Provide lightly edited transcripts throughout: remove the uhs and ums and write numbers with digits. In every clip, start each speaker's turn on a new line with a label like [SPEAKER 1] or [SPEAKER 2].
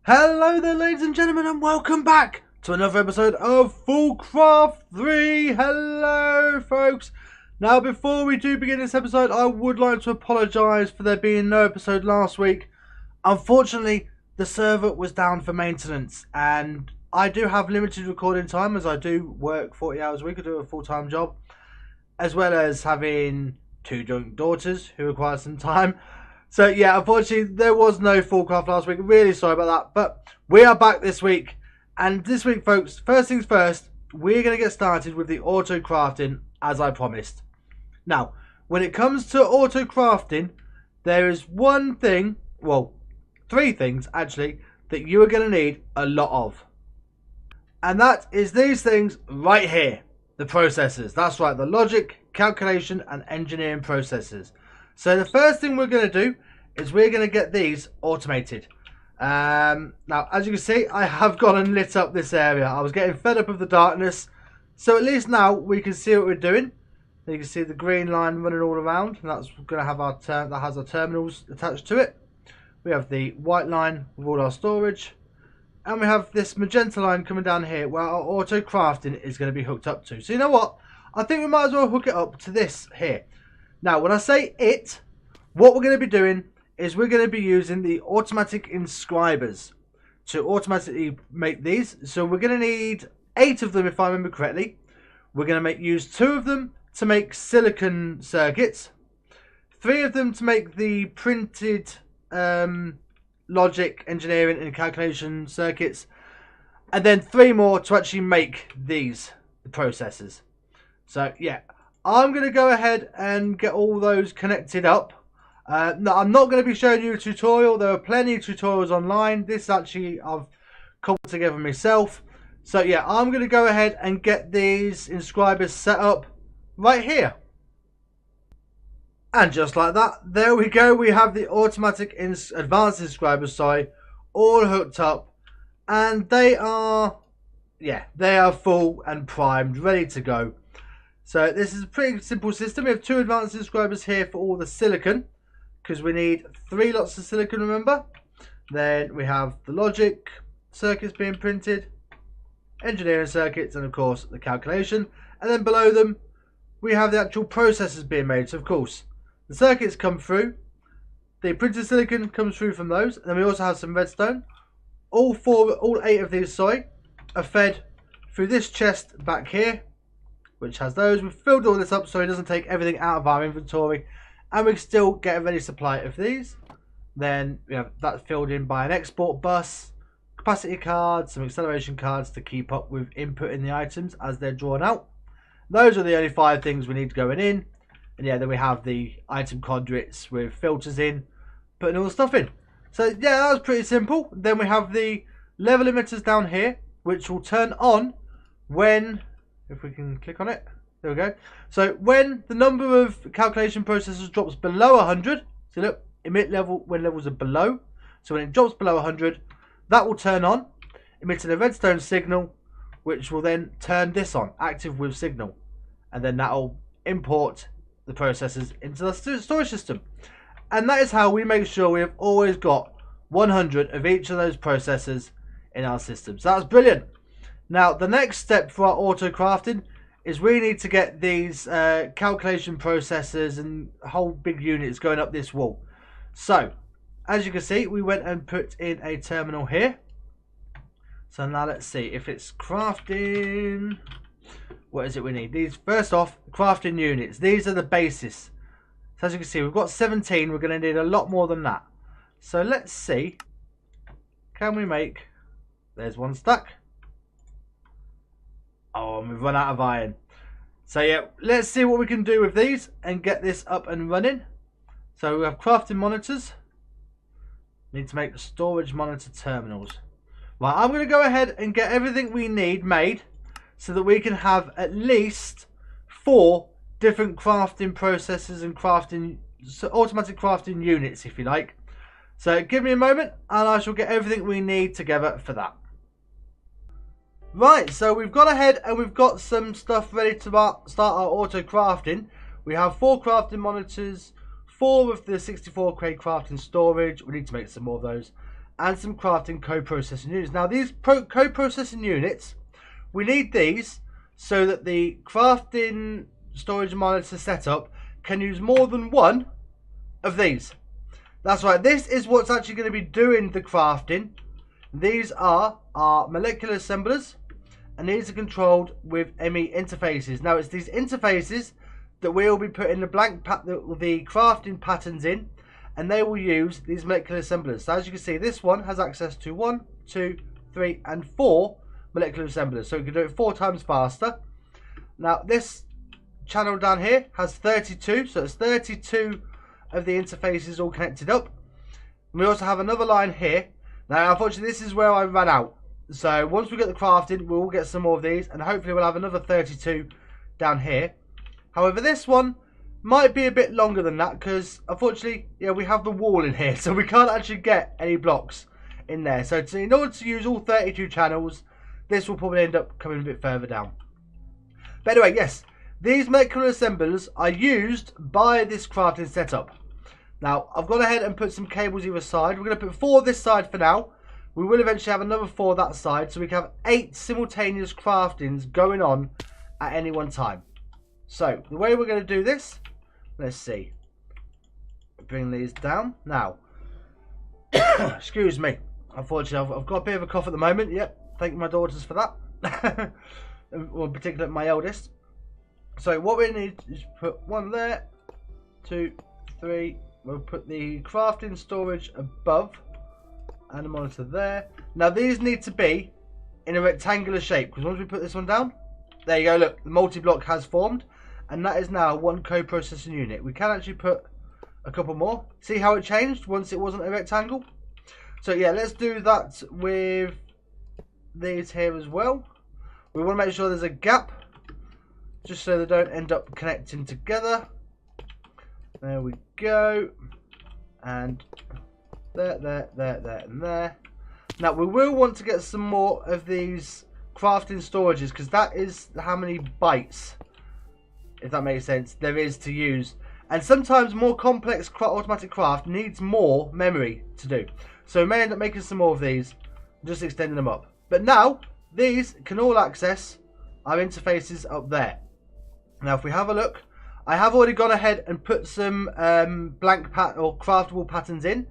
[SPEAKER 1] Hello there, ladies and gentlemen, and welcome back to another episode of Foolcraft 3. Hello, folks. Now, before we do begin this episode, I would like to apologise for there being no episode last week. Unfortunately, the server was down for maintenance, and I do have limited recording time as I do work 40 hours a week. I do a full-time job, as well as having 2 young daughters who require some time. So yeah, unfortunately there was no Foolcraft last week. Really sorry about that. But we are back this week. And this week, folks, first things first, we're going to get started with the auto crafting as I promised. Now, when it comes to auto crafting, there is one thing, well, 3 things actually, that you are going to need a lot of. And that is these things right here. The processors. That's right, the logic, calculation and engineering processors. So the first thing we're going to do is we're going to get these automated. Now, as you can see, I have gone and lit up this area. I was getting fed up of the darkness. So at least now we can see what we're doing. You can see the green line running all around. And that's going to have our that has our terminals attached to it. We have the white line with all our storage. And we have this magenta line coming down here where our auto crafting is going to be hooked up to. So you know what? I think we might as well hook it up to this here. Now, when I say it, what we're going to be doing is we're going to be using the automatic inscribers to automatically make these. So we're going to need 8 of them, if I remember correctly. We're going to use 2 of them to make silicon circuits, 3 of them to make the printed logic, engineering and calculation circuits, and then 3 more to actually make these, the processors. So yeah, I'm going to go ahead and get all those connected up. No, I'm not going to be showing you a tutorial. There are plenty of tutorials online. This actually I've cobbled together myself. So yeah, I'm going to go ahead and get these inscribers set up right here. And just like that, there we go. We have the automatic advanced inscribers, all hooked up. And they are, yeah, they are full and primed, ready to go. So this is a pretty simple system. We have 2 advanced inscribers here for all the silicon, because we need 3 lots of silicon, remember. Then we have the logic circuits being printed, engineering circuits, and of course the calculation. And then below them, we have the actual processors being made. So of course, the circuits come through, the printed silicon comes through from those, and then we also have some redstone. All 8 of these, are fed through this chest back here, which has those. We've filled all this up so it doesn't take everything out of our inventory, and we can still get a ready supply of these. Then we have that filled in by an export bus, capacity cards, some acceleration cards to keep up with inputting the items as they're drawn out. Those are the only 5 things we need going in. And yeah, then we have the item conduits with filters in, putting all the stuff in. So yeah, that was pretty simple. Then we have the level emitters down here, which will turn on when, if we can click on it, there we go. So when the number of calculation processors drops below 100, so look, emit level when levels are below. So when it drops below 100, that will turn on, emitting a redstone signal, which will then turn this on, active with signal. And then that will import the processors into the storage system. And that is how we make sure we have always got 100 of each of those processors in our system. So that's brilliant. Now the next step for our auto crafting is we need to get these calculation processors and whole big units going up this wall. So as you can see, we went and put in a terminal here. So now let's see if it's crafting. What is it we need? These, first off, crafting units. These are the basis. So as you can see, we've got 17. We're going to need a lot more than that. So let's see. Can we make... There's 1 stack. Oh, and we've run out of iron. So yeah, let's see what we can do with these and get this up and running. So we have crafting monitors. Need to make the storage monitor terminals. Right, I'm going to go ahead and get everything we need made, so that we can have at least 4 different crafting processes and automatic crafting units, if you like. So give me a moment and I shall get everything we need together for that. Right, so we've gone ahead and we've got some stuff ready to start our auto crafting. We have 4 crafting monitors, 4 of the 64 crate crafting storage. We need to make some more of those. And some crafting co-processing units. Now these co-processing units, we need these so that the crafting storage monitor setup can use more than one of these. That's right, this is what's actually going to be doing the crafting. These are our molecular assemblers, and these are controlled with ME interfaces. Now it's these interfaces that we'll be putting the the crafting patterns in, and they will use these molecular assemblers. So as you can see, this one has access to 1, 2, 3 and 4 molecular assemblers, so we can do it 4 times faster. Now this channel down here has 32, so it's 32 of the interfaces all connected up. And we also have another line here. Now unfortunately this is where I ran out, so once we get the crafted we'll get some more of these, and hopefully we'll have another 32 down here. However, this one might be a bit longer than that because unfortunately, yeah, we have the wall in here, so we can't actually get any blocks in there. So in order to use all 32 channels, this will probably end up coming a bit further down. But anyway, yes, these molecular assemblers are used by this crafting setup. Now, I've gone ahead and put some cables either side. We're going to put 4 this side for now. We will eventually have another 4 that side, so we can have 8 simultaneous craftings going on at any one time. So, the way we're going to do this, let's see. Bring these down. Now, excuse me. Unfortunately, I've got a bit of a cough at the moment. Yep, thank my daughters for that. Well, in particular, my eldest. So, what we need is put 1 there, 2, 3. We'll put the crafting storage above and the monitor there. Now, these need to be in a rectangular shape because once we put this one down, there you go. Look, the multi-block has formed. And that is now 1 co-processing unit. We can actually put a couple more. See how it changed once it wasn't a rectangle? So yeah, let's do that with these here as well. We want to make sure there's a gap, just so they don't end up connecting together. There we go. And there, and there. Now we will want to get some more of these crafting storages because that is how many bytes, if that makes sense, there is to use. And sometimes more complex automatic craft needs more memory to do. So we may end up making some more of these, just extending them up. But now, these can all access our interfaces up there. Now if we have a look, I have already gone ahead and put some blank or craftable patterns in.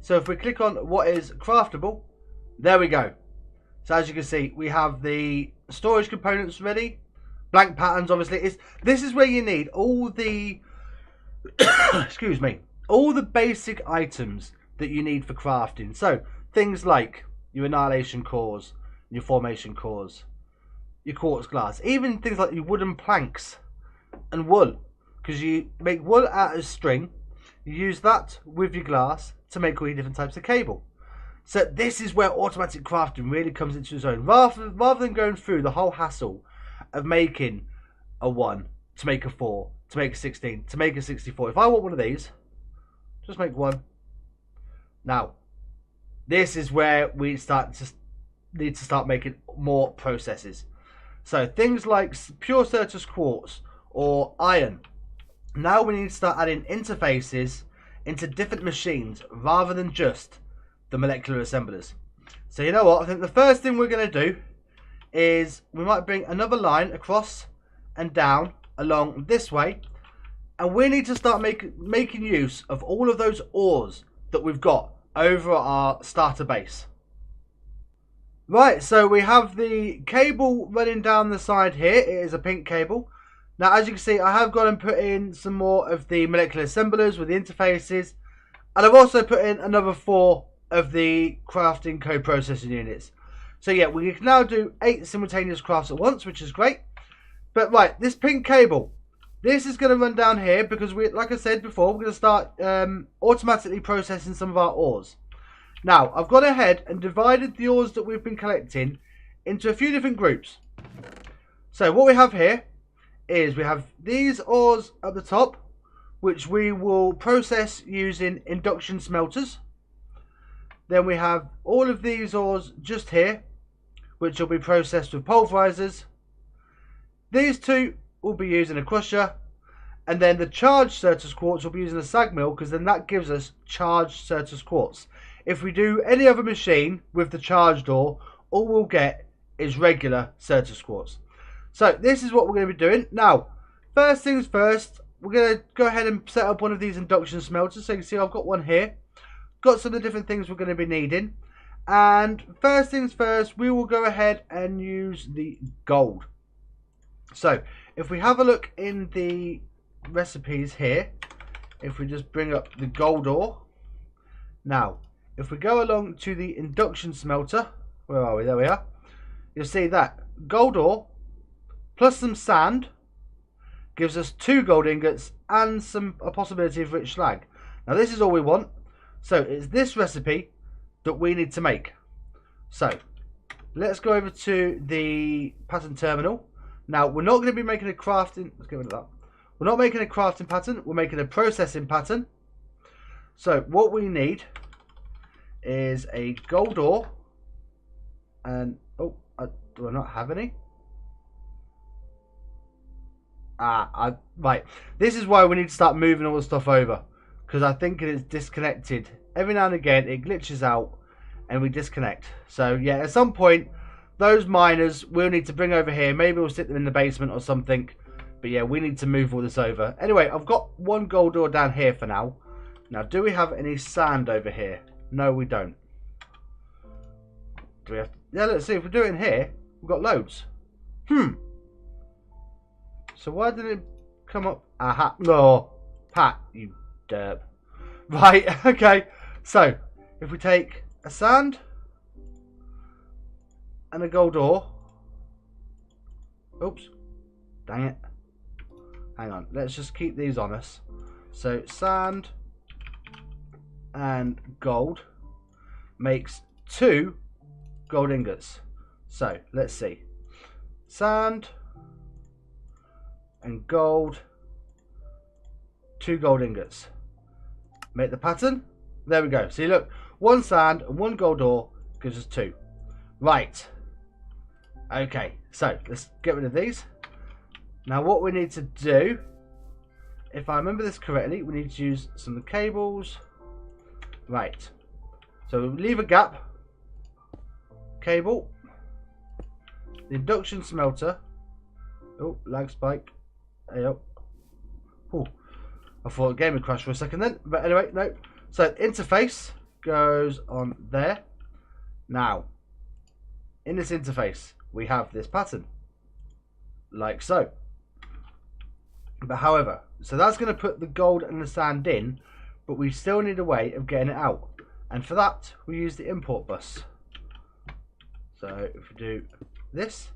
[SPEAKER 1] So if we click on what is craftable, there we go. So as you can see, we have the storage components ready. Blank patterns, obviously. This is where you need all the excuse me, all the basic items that you need for crafting. So things like your annihilation cores, your formation cores, your quartz glass, even things like your wooden planks and wool, because you make wool out of string, you use that with your glass to make all your different types of cable. So this is where automatic crafting really comes into its own, rather than going through the whole hassle of making a 1 to make a 4 to make a 16 to make a 64. If I want one of these, just make 1. Now this is where we need to start making more processes. So things like pure Certus quartz or iron, now we need to start adding interfaces into different machines rather than just the molecular assemblers. So you know what, I think the first thing we're going to do is we might bring another line across and down along this way, and we need to start making use of all of those ores that we've got over our starter base. Right, so we have the cable running down the side here. It is a pink cable. Now as you can see, I have gone and put in some more of the molecular assemblers with the interfaces, and I've also put in another 4 of the crafting co-processing units. So yeah, we can now do 8 simultaneous crafts at once, which is great. But right, this pink cable, this is going to run down here because we, like I said before, we're going to start automatically processing some of our ores. Now, I've gone ahead and divided the ores that we've been collecting into a few different groups. So what we have here is we have these ores at the top, which we will process using induction smelters. Then we have all of these ores just here, which will be processed with pulverisers. These 2 will be used in a crusher, And then the charged Certus quartz will be using a sag mill, because then that gives us charged Certus quartz. If we do any other machine with the charged ore, all we'll get is regular Certus quartz. So this is what we're going to be doing. Now, first things first, we're going to go ahead and set up one of these induction smelters. So you can see I've got one here. Got some of the different things we're going to be needing. And first things first, we will go ahead and use the gold. So if we have a look in the recipes here, if we just bring up the gold ore. Now, if we go along to the induction smelter, where are we? There we are. You'll see that gold ore plus some sand gives us 2 gold ingots and a possibility of rich slag. Now this is all we want. So it's this recipe that we need to make. So let's go over to the pattern terminal. Now we're not going to be making a crafting. Let's get rid of that. We're not making a crafting pattern. We're making a processing pattern. So what we need is a gold ore. And do I not have any? Right. This is why we need to start moving all the stuff over, because I think it is disconnected. Every now and again it glitches out and we disconnect. So yeah, at some point those miners we'll need to bring over here. Maybe we'll stick them in the basement or something. But yeah, we need to move all this over. Anyway, I've got 1 gold ore down here for now. Now, do we have any sand over here? No, we don't. Do we have to... Yeah, let's see. If we do it in here, we've got loads. So why didn't it come up? Aha. No. Pat, you derp. Right, okay. So, if we take a sand and a gold ore. Oops. Dang it. Hang on. Let's just keep these on us. So, sand and gold makes 2 gold ingots. So, let's see. Sand and gold, 2 gold ingots. Make the pattern. There we go. See, look, 1 sand and 1 gold ore gives us 2. Right. Okay, so let's get rid of these. Now what we need to do, if I remember this correctly, we need to use some cables. Right. So we leave a gap. Cable. The induction smelter. Oh, lag spike. Hey up. Oh, I thought the game would crash for a second then. But anyway, no. So interface goes on there. Now, in this interface, we have this pattern. Like so. But however, so that's going to put the gold and the sand in, but we still need a way of getting it out. And for that, we use the import bus. So if we do this.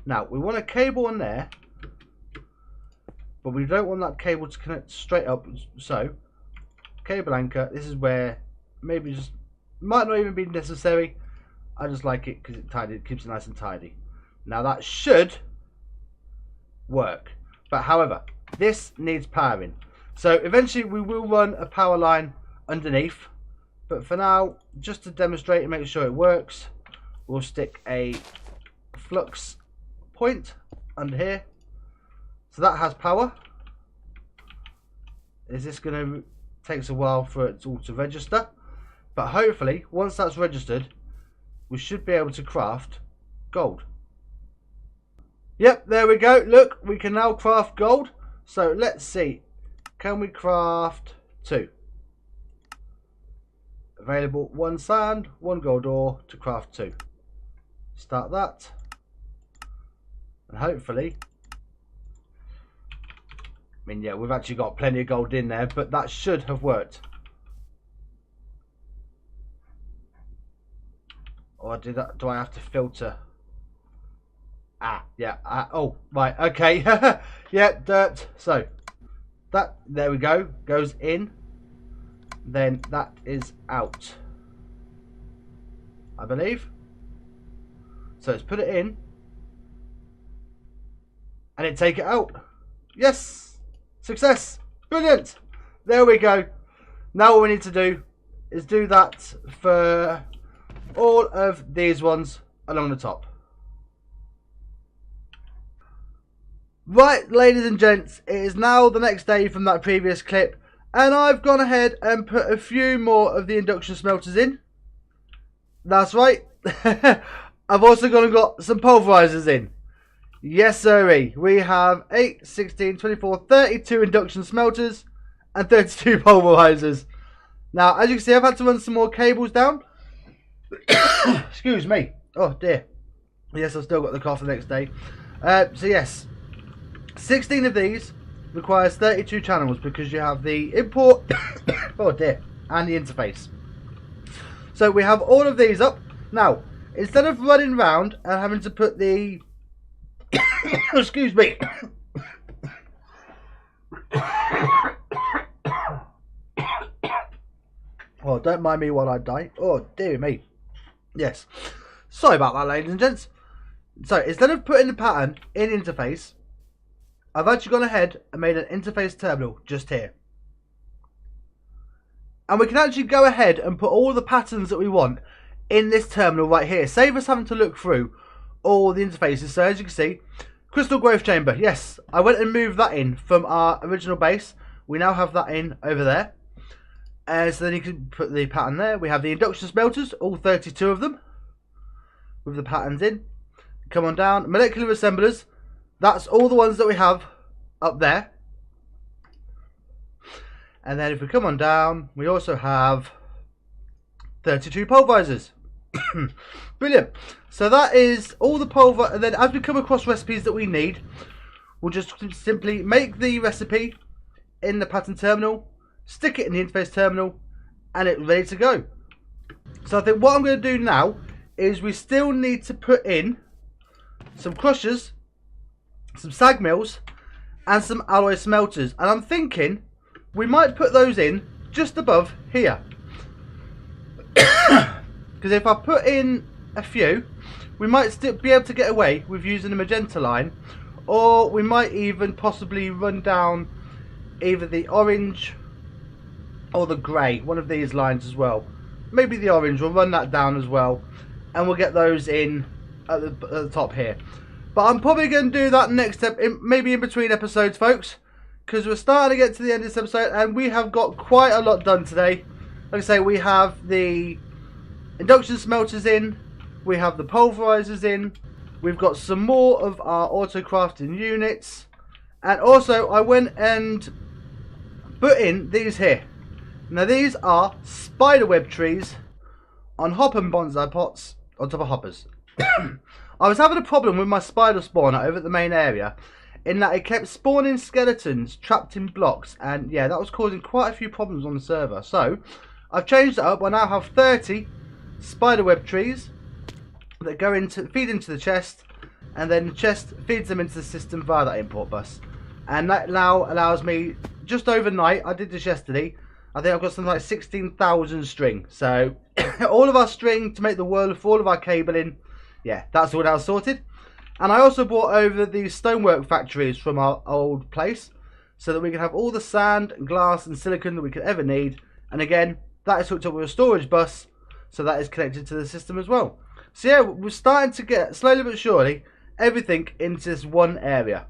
[SPEAKER 1] Now, we want a cable on there, but we don't want that cable to connect straight up. So, cable anchor, this is where maybe just, might not even be necessary. I just like it because it keeps it nice and tidy. Now that should work. But however, this needs powering. So eventually we will run a power line underneath. But for now, just to demonstrate and make sure it works, we'll stick a flux point under here. So that has power. Is this going to... Takes a while for it all to register. But hopefully, once that's registered, we should be able to craft gold. Yep, there we go. Look, we can now craft gold. So let's see. Can we craft 2? Available 1 sand, 1 gold ore to craft 2. Start that. And hopefully, I mean, yeah, we've actually got plenty of gold in there, but that should have worked. Or do I have to filter? Yeah. Oh, right. Okay. Yeah, dirt. So that, there we go. Goes in. Then that is out, I believe. So let's put it in. And it take it out. Yes. Success. Brilliant. There we go. Now what we need to do is do that for all of these ones along the top. Right, ladies and gents, it is now the next day from that previous clip, and I've gone ahead and put a few more of the induction smelters in. That's right. I've also gone and got some pulverisers in. Yes, sirree. We have 8, 16, 24, 32 induction smelters and 32 pulverisers. Now, as you can see, I've had to run some more cables down. Excuse me. Oh, dear. Yes, I've still got the cough the next day. So, yes. 16 of these requires 32 channels because you have the import, oh dear, and the interface. So we have all of these up. Now, instead of running round and having to put the, excuse me, oh, don't mind me while I die. Oh, dear me. Yes. Sorry about that, ladies and gents. So, instead of putting the pattern in interface, I've actually gone ahead and made an interface terminal just here. And we can actually go ahead and put all the patterns that we want in this terminal right here. Save us having to look through all the interfaces. So as you can see, crystal growth chamber. Yes, I went and moved that in from our original base. We now have that in over there. So then you can put the pattern there. We have the induction smelters, all 32 of them, with the patterns in. Come on down. Molecular assemblers. That's all the ones that we have up there. And then if we come on down, we also have 32 pulverisers. Brilliant. So that is all the pulver. And then as we come across recipes that we need, we'll just simply make the recipe in the pattern terminal, stick it in the interface terminal, and it's ready to go. So I think what I'm going to do now is we still need to put in some crushers, some sag mills, and some alloy smelters, and I'm thinking we might put those in just above here, because if I put in a few, we might still be able to get away with using a magenta line, or we might even possibly run down either the orange or the grey, one of these lines as well. Maybe the orange, we'll run that down as well, and we'll get those in at the top here. But I'm probably going to do that next step, maybe in between episodes, folks, because we're starting to get to the end of this episode, and we have got quite a lot done today. Like I say, we have the induction smelters in, we have the pulverisers in, we've got some more of our auto crafting units, and also I went and put in these here. Now these are spiderweb trees on hopper and bonsai pots on top of hoppers. I was having a problem with my spider spawner over at the main area, in that it kept spawning skeletons trapped in blocks, and yeah, that was causing quite a few problems on the server. So I've changed it up. I now have 30 spiderweb trees that go into, feed into the chest, and then the chest feeds them into the system via that import bus, and that now allows me, just overnight, I did this yesterday, I think I've got something like 16,000 string. So all of our string to make the whirl for all of our cabling, yeah, that's all now sorted. And I also brought over these stonework factories from our old place, so that we can have all the sand and glass and silicon that we could ever need. And again, that is hooked up with a storage bus, so that is connected to the system as well. So yeah, we're starting to get, slowly but surely, everything into this one area.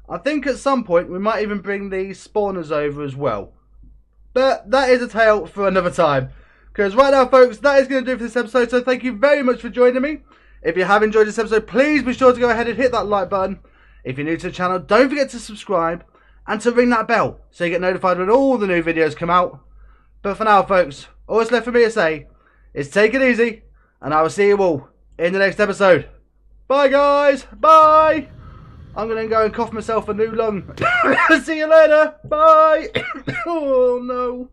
[SPEAKER 1] I think at some point we might even bring these spawners over as well. But that is a tale for another time. Because right now, folks, that is going to do it for this episode. So thank you very much for joining me. If you have enjoyed this episode, please be sure to go ahead and hit that like button. If you're new to the channel, don't forget to subscribe and to ring that bell so you get notified when all the new videos come out. But for now, folks, all that's left for me to say is take it easy, and I will see you all in the next episode. Bye, guys. Bye. I'm going to go and cough myself a new lung. See you later. Bye. Oh, no.